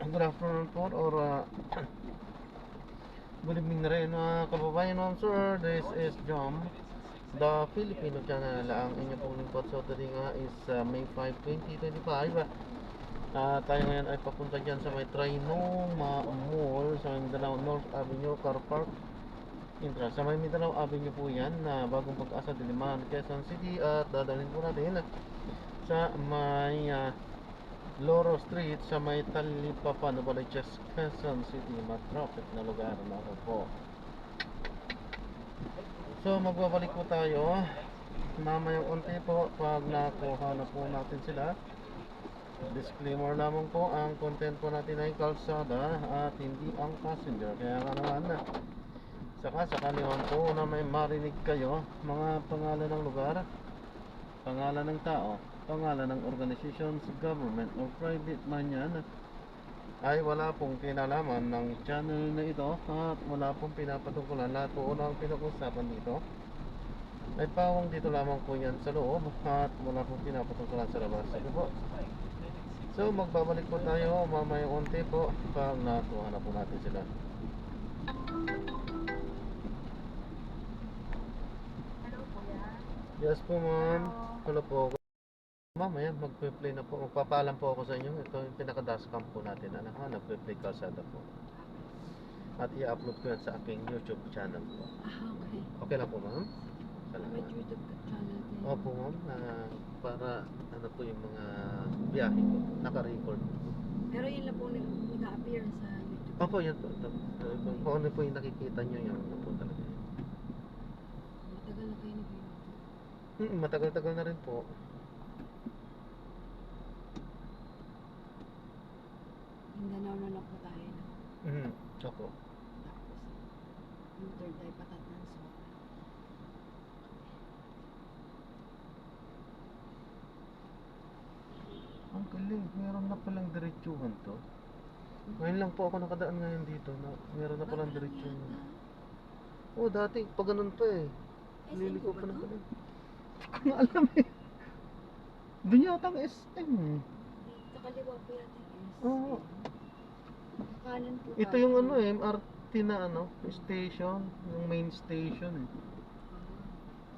Good afternoon po or good evening na rin mga kababayan ma'am sir. This is Jom, the Filipino channel. Ang inyo pong lingkod. So today nga is May 5, 2025. Tayo ngayon ay papunta dyan sa may Trinoma Mall sa may Mindanao North Avenue Car Park Intra. Sa may Mindanao Avenue po yan na bagong pag-asa Diliman, Quezon City. At dadalhin po natin sa may Loro Street sa may Talipapa, Novaliches, Quezon City. Matraffic na lugar na po. So magbabalik po tayo mamayang unti po pag nakuha na po natin sila. Disclaimer lamang po, ang content po natin ay kalsada at hindi ang passenger. Kaya nga naman, saka sakaliwan po na may marinig kayo mga pangalan ng lugar, pangalan ng tao, pangalan ng organizations, government or private man yan, ay wala pong kinalaman ng channel na ito at wala pong pinapatungkulan. Lahat po ng pinag-usapan dito ay pawang dito lamang po yan sa loob at wala pong pinapatungkulan sa labas. Sige po. So magbabalik po tayo mamaya unti po pag nakuha na po natin sila. Yes po ma'am. Hello po. Mamaya magpe-play na po. Magpapaalam po ako sa inyo. Ito yung pinaka-dashcam po natin. Nagpe-play kalsada po. At i-upload ko yan sa aking YouTube channel po. Okay. Okay lang po ma'am? May Salamat. YouTube channel din. Opo ma'am. Para ano po yung mga biyahe ko. Naka-record. Pero yun lang po nag-appear sa YouTube. Opo yan po. Kung ano po yung nakikita nyo yan po talaga. Matagal na kayo nag-YouTube. Matagal-tagal na rin po. Mindanao na lang po tayo. Opo. Tapos, yung third eye patat ng soul. Ang galing, meron na palang diretsuhan to. Ngayon lang po ako nakadaan ngayon dito na meron na palang diretsuhan. Oh, dati pa ganun pa eh. Liliko pa ng ganun. Hindi ko na alam eh. Doon yata ang SM. Sa kaliwa po yata yung SM. Oo. Kanan po Ito tayo. yung ano eh, MRT na ano, station, yung main station eh.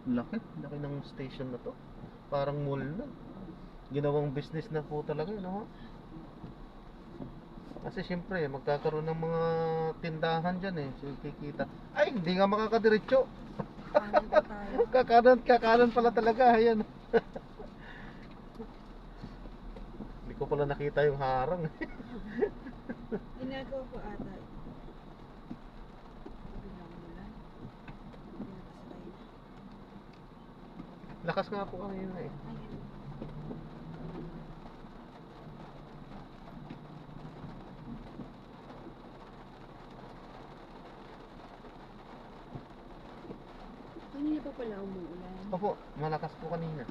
Laki ng station na to. Parang mall na. Ginawang business na po talaga, no? Kasi syempre, magkakaroon ng mga tindahan dyan eh. So, kikita. Ay, hindi nga makakadiretso. Kanan po tayo. Kakanan pala talaga. Ayan. Hindi ko pala nakita yung harang. Ginagawa po ata ito. Bilang mo lang. Lakas nga po kanina eh. Ayan. Kanina pa pala umuulan. Opo, malakas po kanina.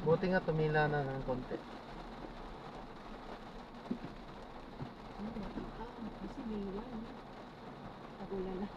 Buti nga tumila na ng konti. Kasi bilang. Tagulan na.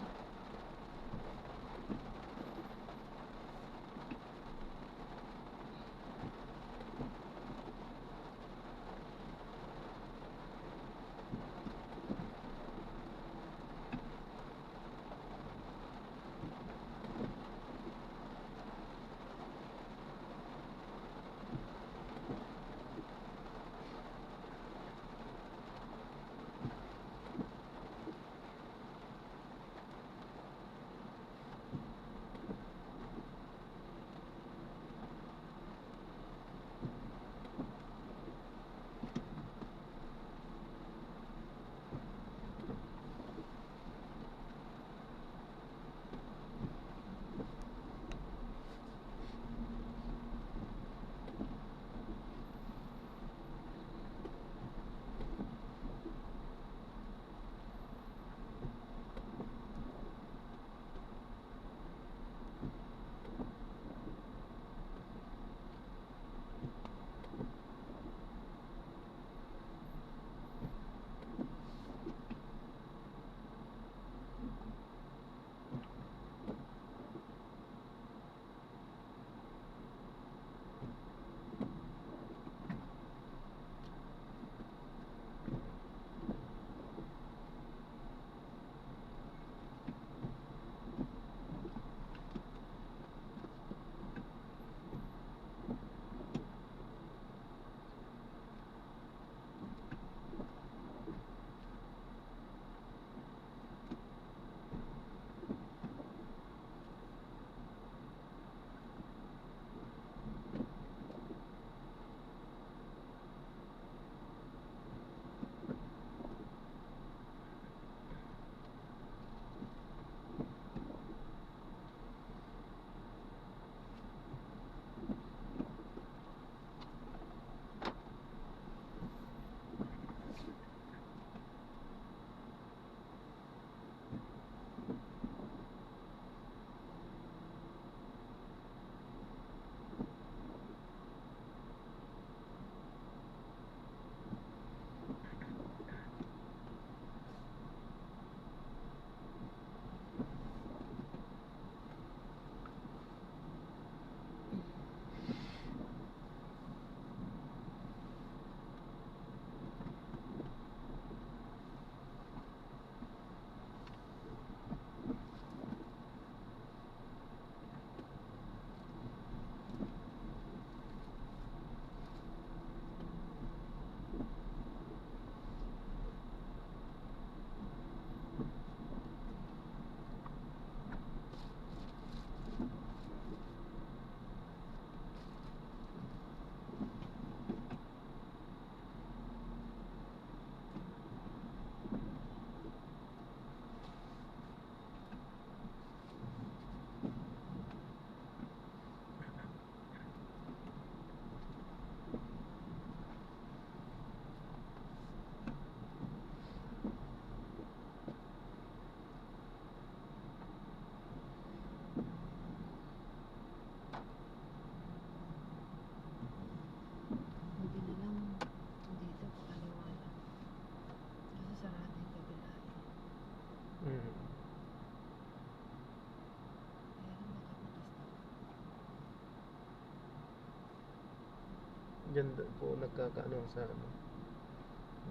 dyan po nagkakaano sa ano,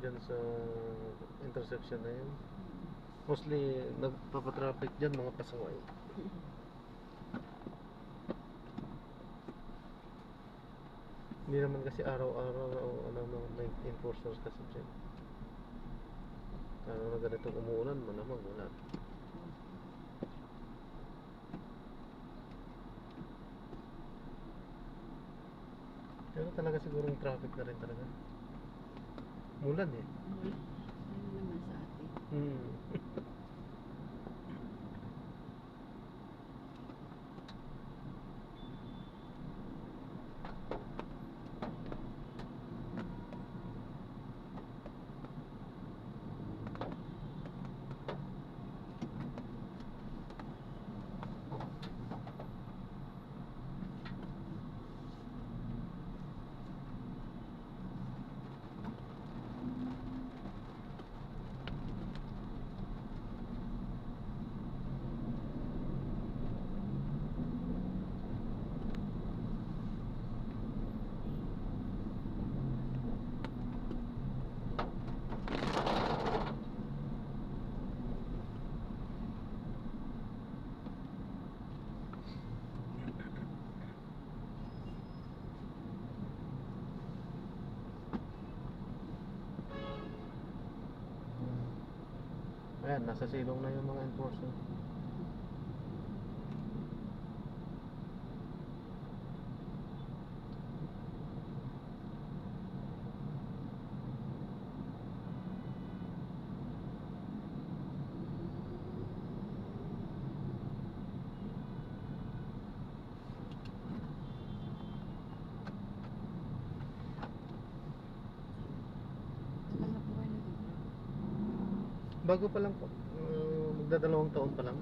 dyan sa intersection na yun. Mostly nagpapatraffic dyan mga pasaway. Hindi naman kasi araw-araw ano, may enforcers kasi dyan. Ano na ganitong umuulan, malamang wala. Pero talaga siguro yung traffic na rin talaga. Mulan eh. Ano naman sa atin? Hmm. Ayan, nasa silong na yung mga enforcer. Tagal na po kayo nag-vlog. Bago pa lang po. Magdadalawang taon pa lang.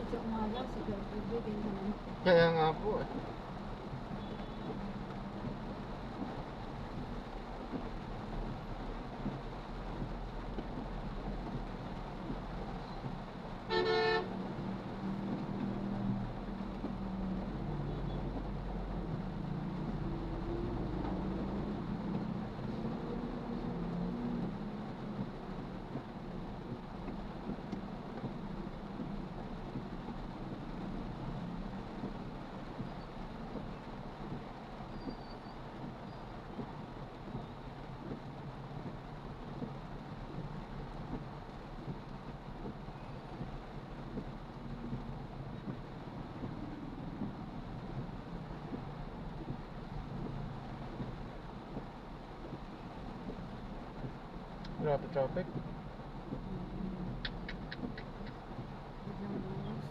Sa umaga, sa gabi, ganyan naman. Kaya nga po eh. Grabe traffic. Biglang bukas.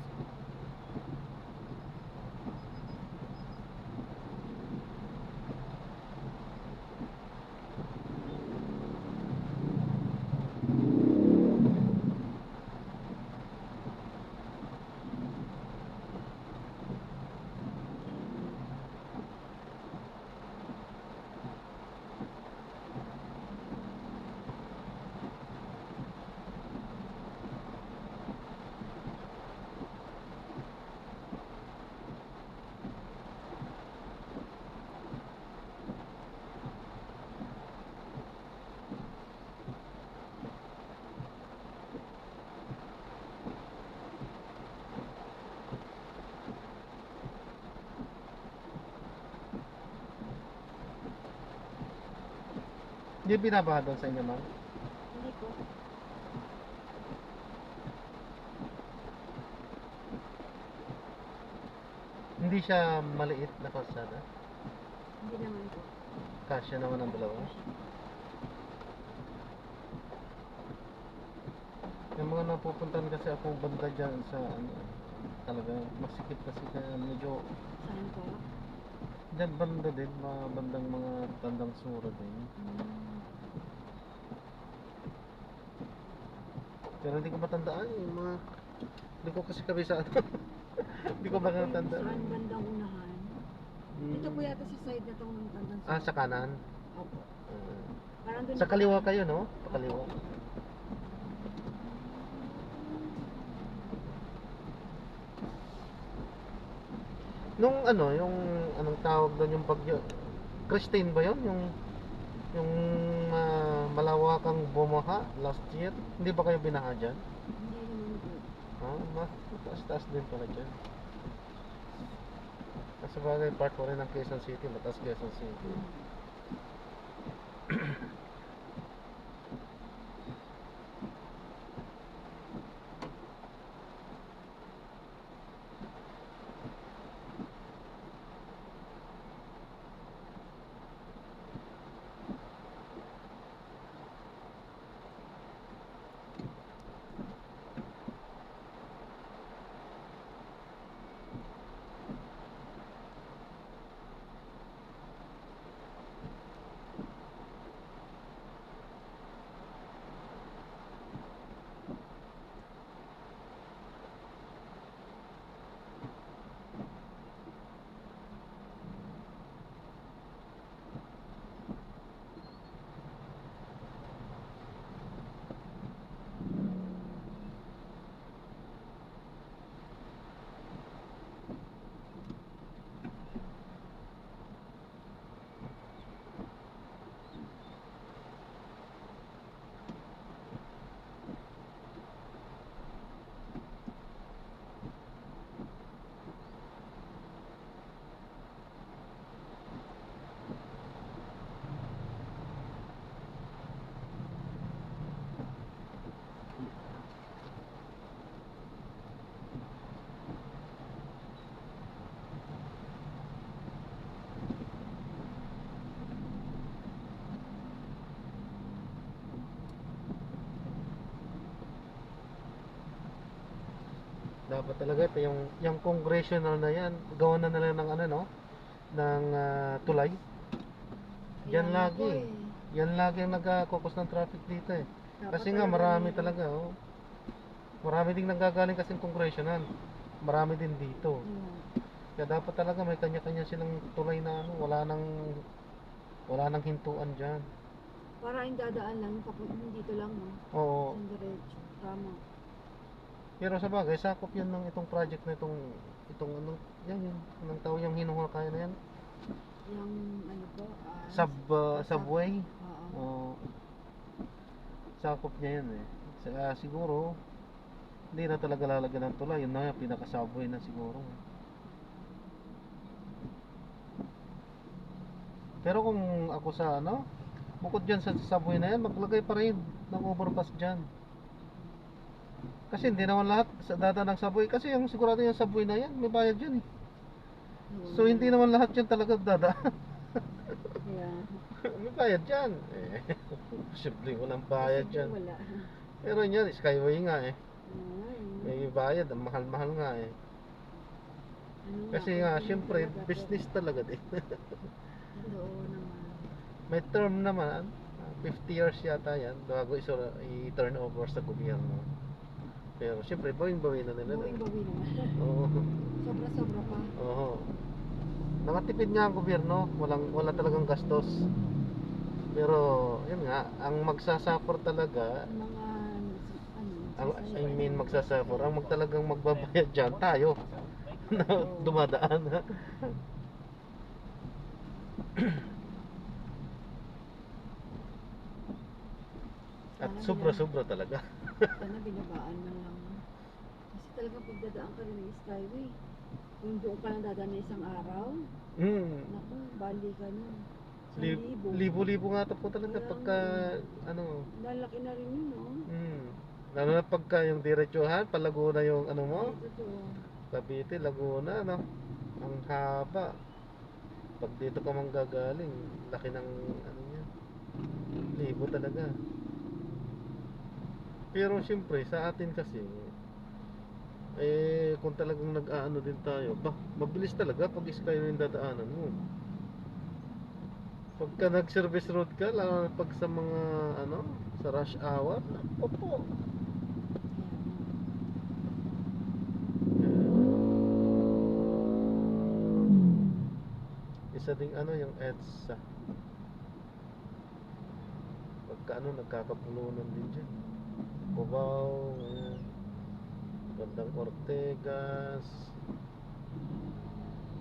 Hindi binabaha doon sa inyo, ma'am? Hindi po. Hindi siya maliit na kalsada. Hindi naman po. Kasya naman ang dalawa. Yung mga napupuntahan kasi ako banda dyan sa ano, talaga masikip kasi kaya medyo Saan po? dyan banda din, mga bandang mga tandang sura din. Pero hindi ko matandaan yung mga, hindi ko kasi kabisado. Hindi ko baka natandaan. Saan bandang unahan? Dito po yata sa side na itong tandang Ah, sa kanan. Opo. Ah. Parang doon Sa kaliwa kayo, no? Sa kaliwa. Nung ano, yung anong tawag doon yung bagyo? Christine ba yun? Yung malawakang bumaha last year. Hindi ba kayo binaha dyan? Hindi naman po. Ah, mataas-taas din pala dyan. Kasi bagay part ko rin ng Quezon City, mataas Quezon City. Dapat talaga ito yung congressional na yan, gawa na nila ng ano no, ng tulay. Yan Kaya nga po lagi. Yan lagi ang nagkakokos ng traffic dito eh. Dapat Kasi nga talaga marami meron. talaga oh. Marami ding nanggagaling kasi congressional. marami din dito. Yeah. Kaya dapat talaga may kanya-kanya silang tulay na ano, wala nang hintuan diyan. Para yung dadaan lang, dito lang, no? Oo. Sa diretso. Tama. Pero sa bagay, sakop 'yan ng itong project na itong ano, yan anong tawag yung hinuhukay na yan? Yung ano po, Subway. Oo. Oo. Sakop niya yan eh. Siguro hindi na talaga lalagyan ng tulay, yun na yung pinaka-subway na siguro. Pero kung ako sa ano, bukod dyan sa subway na yan, maglagay pa rin ng overpass dyan. Kasi hindi naman lahat sa dada ng subway. Kasi yung sigurado yung subway na yan, may bayad dyan eh. So hindi naman lahat yan talaga dadaan. Yeah. May bayad dyan. Posible walang bayad dyan. Wala. Pero yan, Skyway nga eh. Ay. May bayad, ang mahal-mahal nga eh. Ano Kasi nga, kung syempre, talaga, business talaga din. doon naman. May term naman, 50 years yata yan, bago i-turn over sa gobyerno. Pero syempre, bawing-bawi na nila. Bawing-bawi naman. Oo. Sobra-sobra pa. Oo. Nakatipid nga ang gobyerno, wala talagang gastos. Pero, yun nga, ang magsasuffer talaga, Yung mga magsasuffer, ang talagang magbabayad dyan, tayo. Na dumadaan. At sobra-sobra talaga. Sana binabaan man lang. Kasi talaga pagdadaan ka rin ng Skyway, kung doon ka lang dadaan na isang araw, naku, bali ka na. Libo-libo nga ito po talaga Kaya pagka, ano, lalaki na rin yun, no? lalo na pagka yung diretsuhan, Laguna yung ano mo, Ay, totoo. Cavite, Laguna, no? Ang haba. Pag dito ka manggagaling, laki ng ano niya. Libo talaga. Pero siyempre sa atin kasi kung talagang nag-aano din tayo, mabilis talaga pag Skyway yung dadaanan mo. Pagka nag-service road ka, lalo na pag sa mga ano, sa rush hour, opo. Isa ding ano yung EDSA. Pagka ano, nagkakapulunan din dyan. Cubao, ayan. Bandang Ortegas.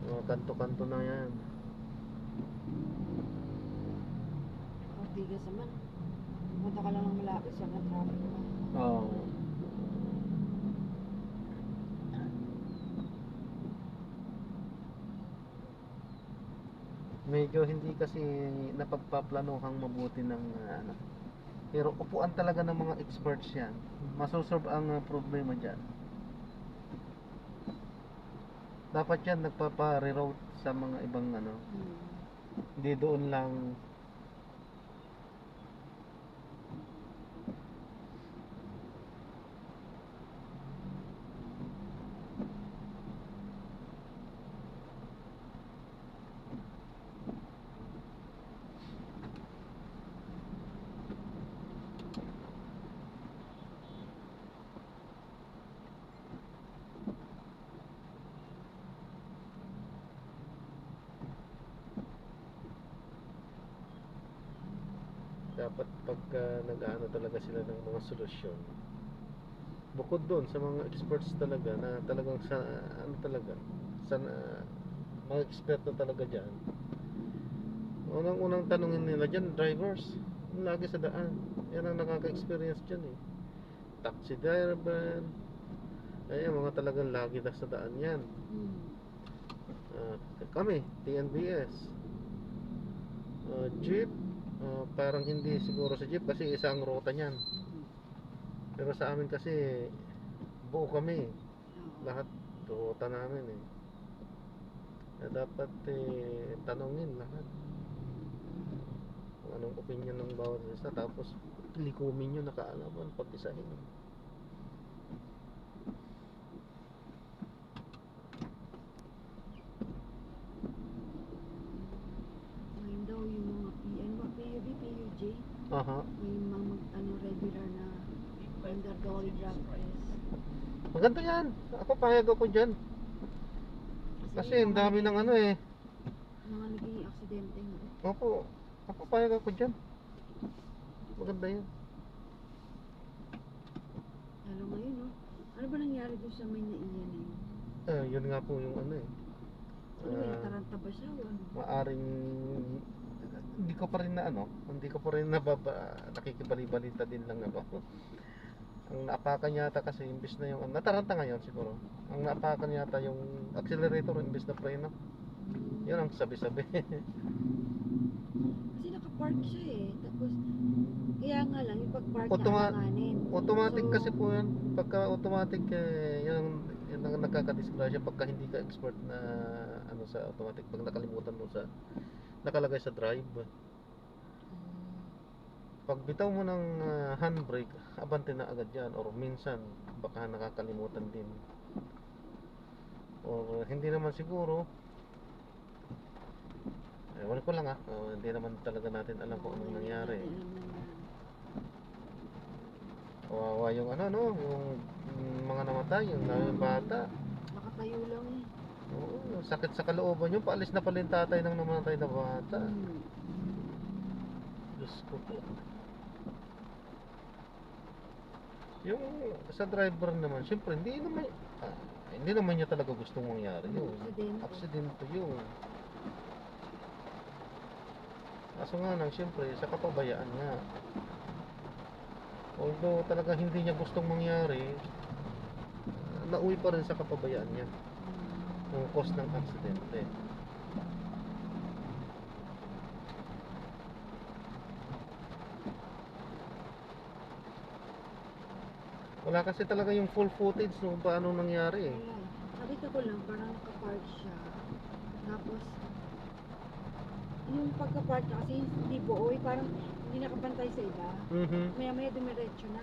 Mga kanto-kanto na yan. Ortigas naman. Punta ka lang ng malapit sa mga traffic pa. Oo. Medyo hindi kasi napagpaplanuhang mabuti ng ano. Pero upuan talaga ng mga experts yan. Masosolve ang problema dyan. Dapat yan nagpapa-reroute sa mga ibang ano. Hindi doon lang. Dapat pagka nag-ano talaga sila ng mga solusyon, bukod doon sa mga experts talaga na talagang sa ano talaga sa mga eksperto talaga dyan, unang-unang tanungin nila dyan, drivers lagi sa daan, yan ang nakaka-experience dyan eh. Taxi driver, ay mga talagang lagi na sa daan yan. Kami TNBS, jeep, parang hindi siguro sa jeep kasi isang ruta niyan. Pero sa amin kasi buo kami. Lahat ruta namin eh. Dapat tanongin lahat kung anong opinion ng bawat isa, tapos likumin nyo na kaalaman pag-isahin. Ngayon daw yung mga PUB, PUJ, Aha. may mga regular na mandatory drug test. Maganda yan. Ako payag ako dyan. Kasi ang dami ng ano eh. Mga naging aksidente nga. Opo. Ako payag ako dyan. Maganda yan. Lalo ngayon, no? Ano ba nangyari doon sa may naiya na yun? Yun nga po yung ano eh. Ano ba, nataranta ba siya o ano? Maaring hindi ko pa rin na ano, hindi ko pa rin nakikibali-balita din lang ako. Ang naapakan yata kasi imbis na yung nataranta ngayon siguro. Ang naapakan yata yung accelerator imbis na preno. Yun ang sabi-sabi. Kasi nakapark siya eh. Tapos, kaya nga lang, yung pag-park niya Automa- alanganin. Automatic So, kasi po yan. Pagka automatic yan ang nagkakadisgrasya pagka hindi ka expert na ano sa automatic pag nakalimutan mo sa nakalagay sa drive. Pag bitaw mo ng handbrake, abante na agad yan or minsan baka nakakalimutan din. Or hindi naman siguro. Ewan ko lang hindi naman talaga natin alam kung anong nangyari. Kawawa yung ano no, yung mga namatay, yung bata. Nakatayo lang eh. Oo, sakit sa kalooban yun, paalis na pala yung tatay ng namatay na bata. Diyos ko po. Yung sa driver naman, syempre hindi naman niya talaga gustong mangyari yun. Aksidente yun. Kaso nga lang, syempre, sa kapabayaan nga. Although talaga hindi niya gustong mangyari, nauwi pa rin sa kapabayaan niya ang cause ng aksidente. Wala kasi talaga yung full footage kung paano nangyari eh. Nakita ko lang, parang nakapark siya. Tapos, yung pagka-park niya kasi hindi buo eh, parang hindi nakapantay sa iba. Maya-maya dumiretso na.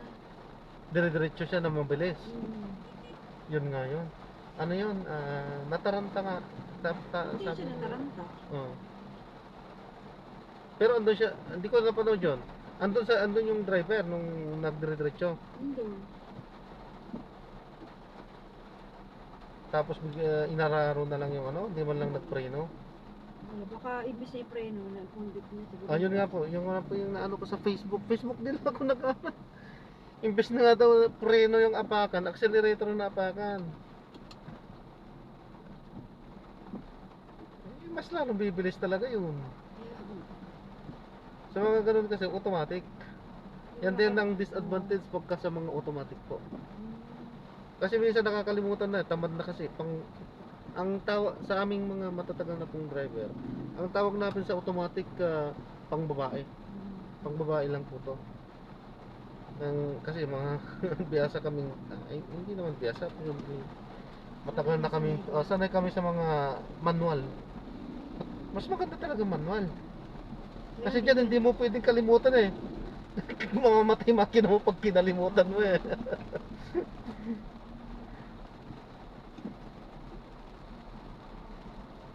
Dire-diretso siya na mabilis. Yun nga yun. Ano yun? Nataranta nga. Hindi siya nataranta. Pero andun siya, hindi ko napanood yun. Andun yung driver nung nagdire-diretso. Tapos inararo na lang yung ano, hindi man lang nagpreno. Baka ibig sa preno na kundit niya siguro. Yun nga po, yung nga po yung naano ko sa Facebook. Facebook din ako nag-ano. Imbes na nga daw preno yung apakan, accelerator na apakan. Mas lalong bibilis talaga yun. Sa mga ganun kasi automatic. Yan din ang disadvantage pagka sa mga automatic po. Kasi minsan nakakalimutan na, tamad na kasi ang tawag sa aming mga matatagal na pong driver, ang tawag natin sa automatic pang babae. Pang babae lang po to. Kasi mga biyasa kaming hindi naman biyasa, matagal na kami sanay kami sa mga manual. Mas maganda talaga manual. Kasi diyan hindi mo pwedeng kalimutan eh. Mamamatay makina mo pag kinalimutan mo eh.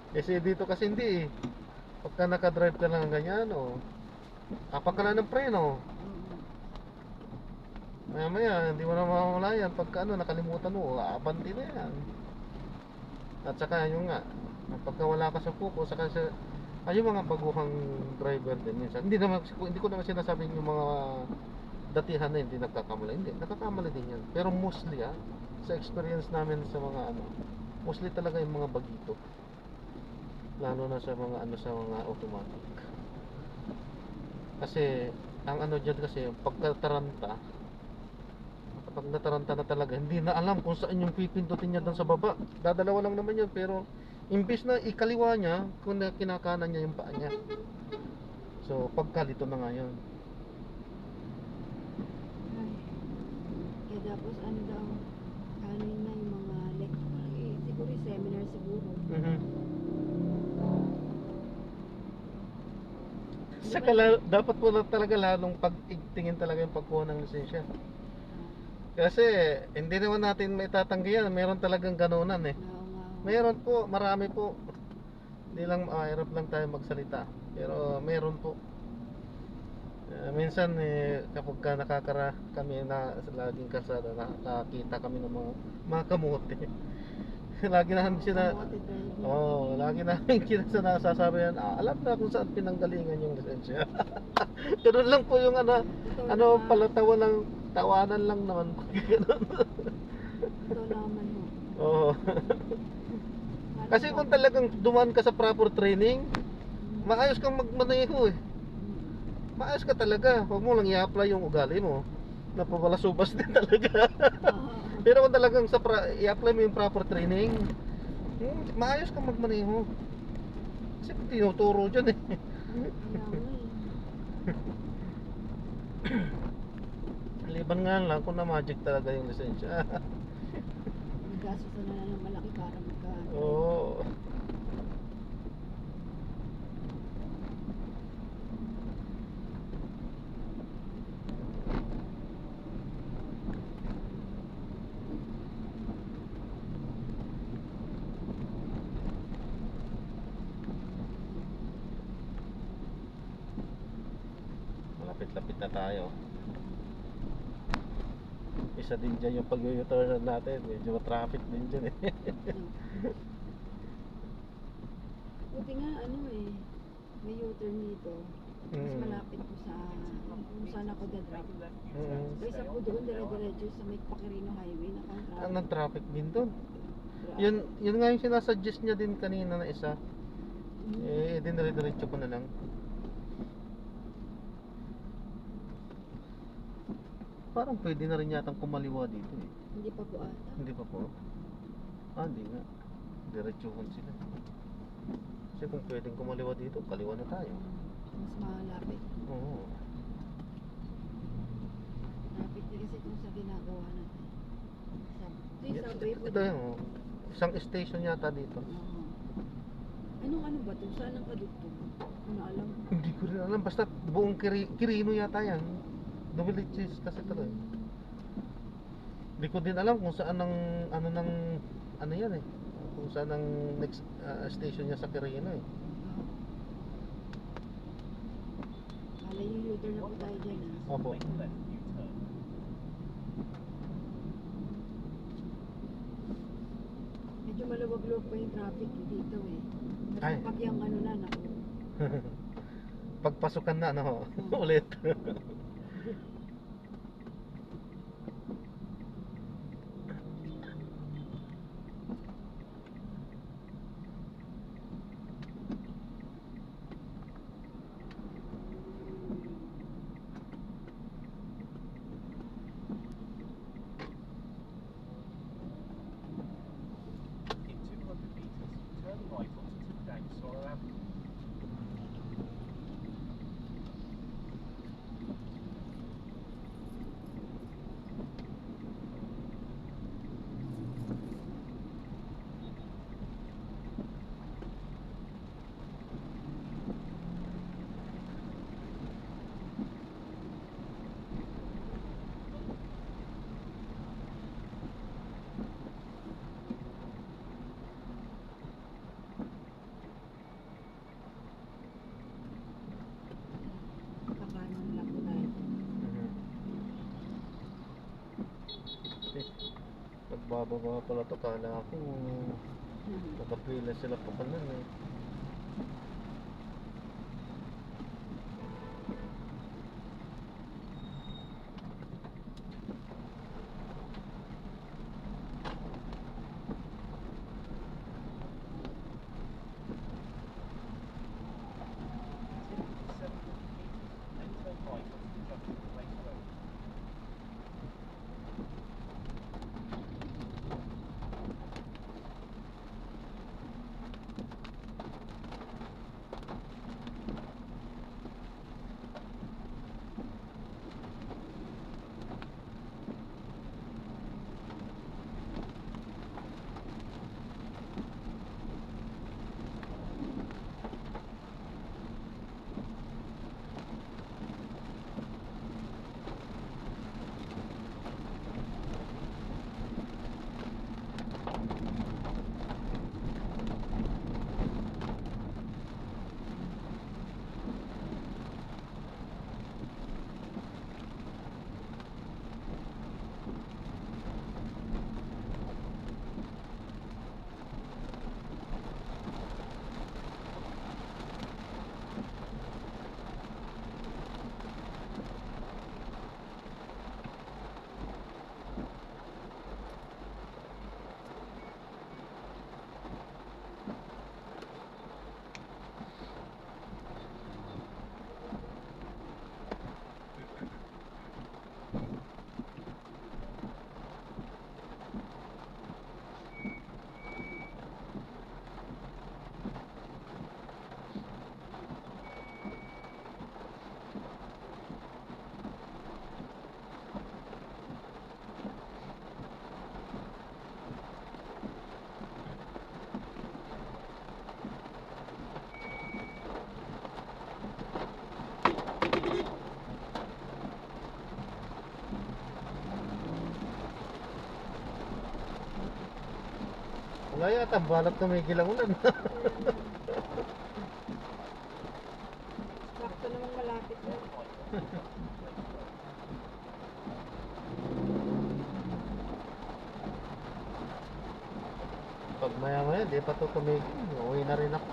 Kasi dito kasi hindi eh. Pagka nakadrive ka lang ganyan apak ka lang ng preno. Maya hindi mo na mamamalayan pagka nakalimutan mo, abanti na yan. At saka yung nga, pagka wala ka sa focus, saka yung mga baguhang driver din minsan. Hindi ko naman sinasabing yung mga datihan na hindi nagkakamali. Hindi, nagkakamali din yan. Pero mostly sa experience namin sa mga mostly talaga yung mga bagito. Lalo na sa mga sa mga automatic. Kasi ang diyan kasi pagkataranta, kapag nataranta na talaga, hindi na alam kung saan yung pipindutin niya doon sa baba. Dadalawa lang naman yun, pero imbis na ikaliwa niya, kung kinakanan niya yung paa niya. So pagkalito na nga yun. Kaya tapos daw, kanin na yung mga lecture, siguro seminar siguro. Saka dapat po na talaga lalong pag-tingin talaga yung pagkuha ng lisensya. Kasi hindi naman natin may tatanggi yan, meron talagang ganunan eh. Meron po, marami po. Hindi lang mahirap lang tayo magsalita, pero meron po. Minsan kapag nakakara kami na sa laging kalsada, nakakita kami ng mga mga kamote. Lagi namin sila, Kamote driving. lagi namin sinasabi yan, alam na kung saan pinanggalingan yung lisensya. Ganun lang po yung Totoo ano naman. pala tawanan lang naman. Ganun. Totoo naman mo. Oo. Kasi kung talagang dumaan ka sa proper training, maayos kang magmaneho eh. Maayos ka talaga. Huwag mo lang i-apply yung ugali mo. Napapalasubas din talaga. Pero kung talagang i-apply mo yung proper training, maayos kang magmaneho. Kasi tinuturo dyan eh. Liban nga lang kung na-magic talaga yung lisensya. Naggastos na lang ng malaki para magka. Oo. Malapit-lapit na tayo. Isa din dyan yung pag-u-turn natin. Medyo traffic din dyan eh. Buti nga may U-turn dito. Mas malapit ko sa kung saan ako dadrop. Kaysa po doon dire-diretso sa may Paquirino Highway na pang Anong traffic din doon? Yun nga yung sinasuggest niya din kanina na isa. Dinire-diretso ko na lang. Parang pwede na rin yatang kumaliwa dito eh. Hindi pa po ata. Hindi pa po? Hindi nga. Diretsuhon sila. Kasi kung pwedeng kumaliwa dito, kaliwa na tayo. Mas malapit. Oo. Malapit din kasi kung sa ginagawa natin. Ito yung subway po. Ito yung isang station yata dito. Oo. Anong ba ito? Saan ang kadugtong? Ano alam? Hindi ko rin alam. Basta buong Quirino yata yan. Double cheese kasi ito eh. Hindi ko din alam kung saan ang ano yan eh. Kung saan ang next station niya sa Quirino eh. Kala yung U-turn na po tayo dyan Opo. Medyo maluwag-luwag pa yung traffic dito eh. Ay. Kasi pag yung naku. Pagpasukan na ulit. Kakanan lang po tayo. Nagbababa pala to, kala ako nakapila sila pa kanan eh. Wala yata, balak tumigil ang ulan. Sakto namang malapit na. Pag maya-maya, di pa to tumigil. Uwi na rin ako.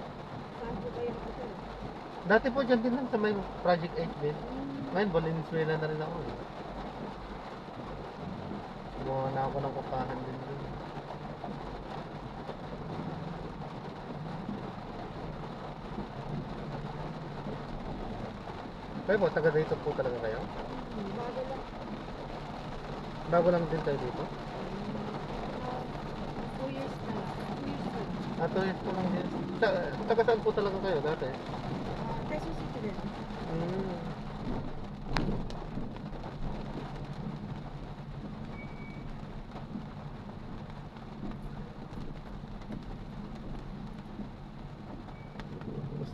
Saan po kayo nakatira? Dati po dyan din lang sa may Project 8 din. Ngayon, Valenzuela na rin ako. Gumawa na ako ng upahan din dun. Kayo po, taga dito po talaga kayo? Bago lang. Bago lang din kayo dito? 2 years na lang. 2 years na lang. Ah, 2 years po lang din. Taga saan po talaga kayo dati? Quezon City din. Hmm.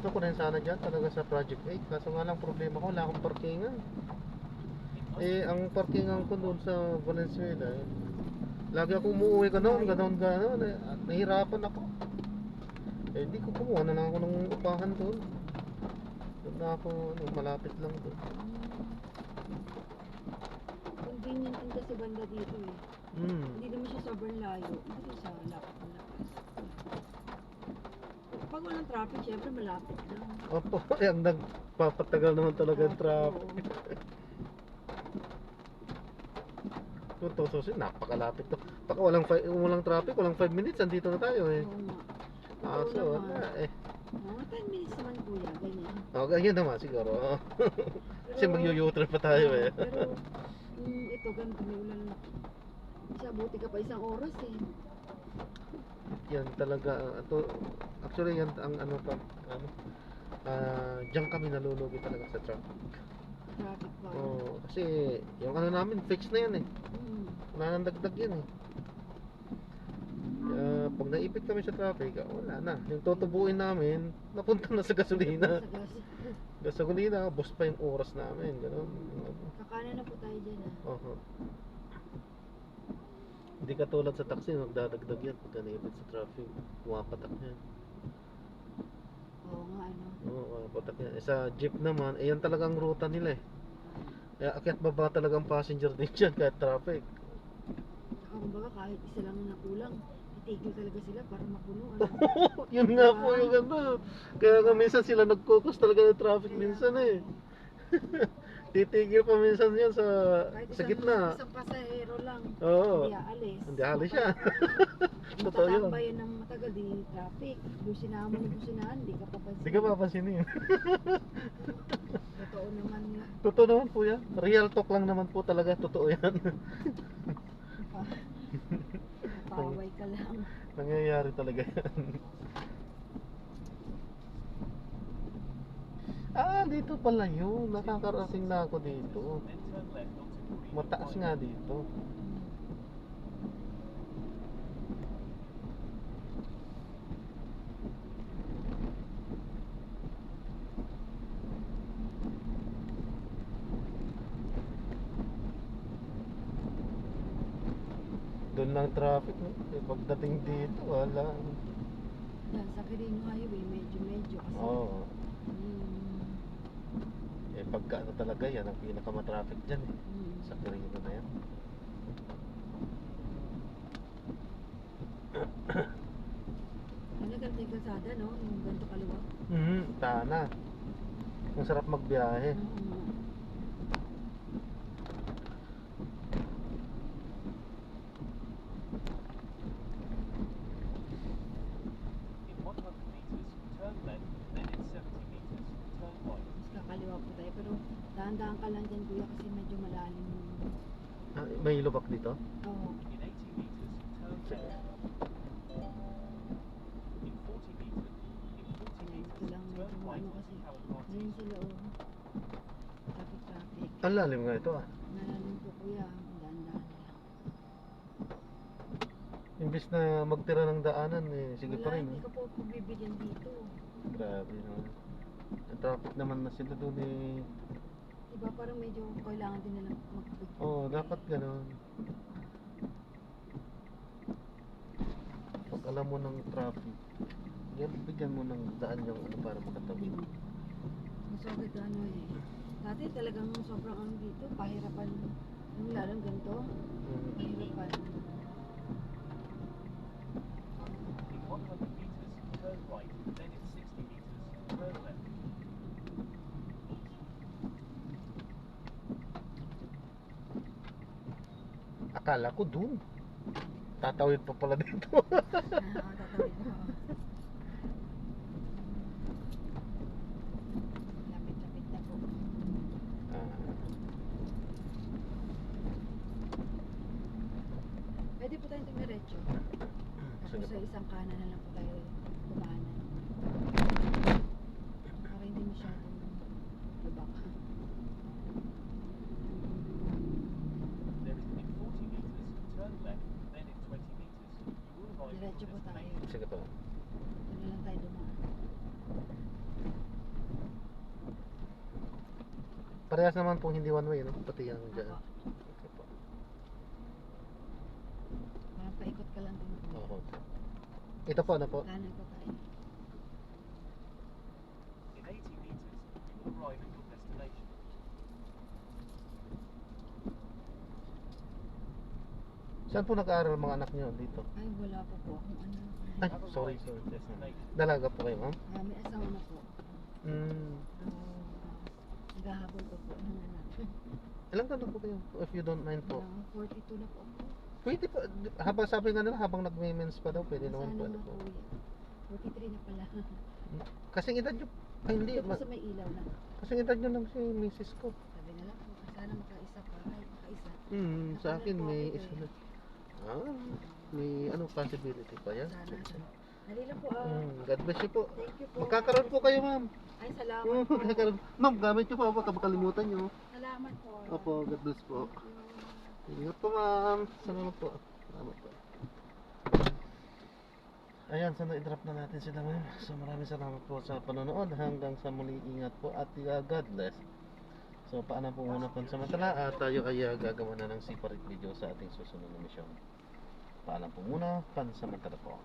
Gusto ko rin sana dyan talaga sa Project 8. Kaso nga lang problema ko, wala akong parkingan. Eh, ang parkingan ko doon sa Valenzuela, lagi ako umuwi ganon. Nahirapan ako. Eh, di ko kumuha na lang ako ng upahan doon. Doon na ako, malapit lang doon. Convenient din kasi banda dito eh. Hindi naman siya sobrang layo. Dito sa lapit ng lakas. Pag walang traffic, syempre malapit lang. Opo, ang nagpapatagal naman talaga ang traffic. Kung tutusin, napakalapit to. Baka walang traffic, walang 5 minutes, andito na tayo eh. Oo nga. Ah, so wala eh. Mga 10 minutes naman kuya, ganyan. Oh, ganyan naman siguro. Kasi mag-u-turn pa tayo eh. Pero, ito ganito, may ulan na. Isa, buti ka pa isang oras eh. Yan talaga, actually yan ang ano pa, diyan kami nalulugi talaga sa traffic. Traffic pa. Oh, kasi yung ano namin, fix na yan eh. Wala nang dagdag yan eh. Pag naipit kami sa traffic, wala na. Yung tutubuin namin, napunta na sa gasolina. Sa gas. Gasolina, boss pa yung oras namin. Ganun. Kakanan na po tayo dyan ah. Oho. Hindi katulad sa taxi, magdadagdag yan pag naipit sa traffic. Pumapatak yan. Oo nga ano. Oo, pumapatak yan. Sa jeep naman, yan talagang ruta nila eh. Kaya akyat baba talagang passenger din dyan kahit traffic. Saka kumbaga kahit isa lang na kulang, itigil talaga sila para mapuno. Yun nga po yung ano. Kaya nga minsan sila nag-focus talaga ng traffic minsan eh. Titigil pa minsan yan sa gitna. Isang pasahero lang. Oo. Hindi aalis. Hindi alis siya. Totoo yun. Tatambayan ng matagal di traffic. Businahan mo ng businahan, di ka papansin. Hindi ka papansinin. Totoo naman nga. Totoo naman po yan. Real talk lang naman po talaga. Totoo yan. Napaway ka lang. Nangyayari talaga yan. Ah, dito pala yun. Nakakarating na ako dito. Mataas nga dito. Doon lang traffic, no? Eh, pagdating dito, wala. Yan, sa Quirino Highway, medyo kasi. Oo. Eh, pagka ano talaga yan, ang pinakamatraffic dyan eh. Sa Quirino na yan. Ano ganito yung kalsada, no? Yung ganito kaliwa. Tana. Ang sarap magbiyahe. Kakaliwa po tayo, pero dahan-dahan ka lang dyan kuya kasi medyo malalim yung... Ah, may lubak dito? Oo. Ito lang medyo ano kasi. Ngayon sila traffic. Ang lalim nga ito ah. Malalim po kuya, dahan-dahan na lang. Imbis na magtira ng daanan eh, sige pa Wala, rin. hindi ka po pagbibigyan dito. Grabe naman. Ang traffic naman na sila doon eh. Diba parang medyo kailangan din na lang magbigyan. Oo, dapat gano'n. Pag alam mo ng traffic, bigyan mo ng daan yung ano para makatawid. Masakit ano eh. Dati talagang sobrang ano dito, pahirapan. Yung lalong ganito, Mm. pahirapan. In 100 meters, turn right, then in 60 meters, turn left. Akala ko dun. Tatawid pa pala dito. Tatawid mo. Lapit-lapit na po. Pwede po tayong tumiretso. Sige Tapos sa po. isang kanan na lang po tayo kumanan. Para hindi masyadong lubak. There is in 40 meters, turn left, then in 20 meters, you will arrive at Diretso your po tayo. destination. Sige po. Doon na lang tayo dumaan. Parehas naman pong hindi one way, no? Pati yung dyan. Ako. Okay po. Parang paikot ka lang din. Oo. Ito po, ano po? Kanan ko tayo. In 80 meters, you will arrive at your destination. Saan po nag-aaral mga anak nyo dito? Ay, wala pa po akong ano. Ay, Have a sorry, right at sorry. your destination. Dalaga po kayo, ma'am? May asawa na po. Mm. Naghahabol ko po ng anak. Ilang taon na po kayo? If you don't mind po. 42 na po ako. Pwede pa, habang sabi nga nila, habang nag-mens pa daw, pwede naman po. Sana Ano nga po. po yan. 43 na pala. Kasing edad nyo, ay hindi, Ito po sa may ilaw na. kasing edad nyo lang si misis ko. Sabi na lang po, sana makaisa pa. Ay, makaisa. Sa akin may Nakalagay isa po na. ako May ano possibility pa yan. Sana. Dali lang po God bless you po. Thank you po. Magkakaroon po kayo, ma'am. Ay, salamat po. Magkakaroon. Ma'am, gamit nyo po, baka makalimutan nyo. Salamat po. Opo, God bless po. Thank you. Ingat po, ma'am. Salamat po. Salamat po. Ayan, sana i-drop na natin sila, ma'am. So maraming salamat po sa panonood. Hanggang sa muli, ingat po at God bless. So paalam po muna pansamantala at tayo ay gagawa na ng separate video sa ating susunod na misyon. Paalam po muna, pansamantala po.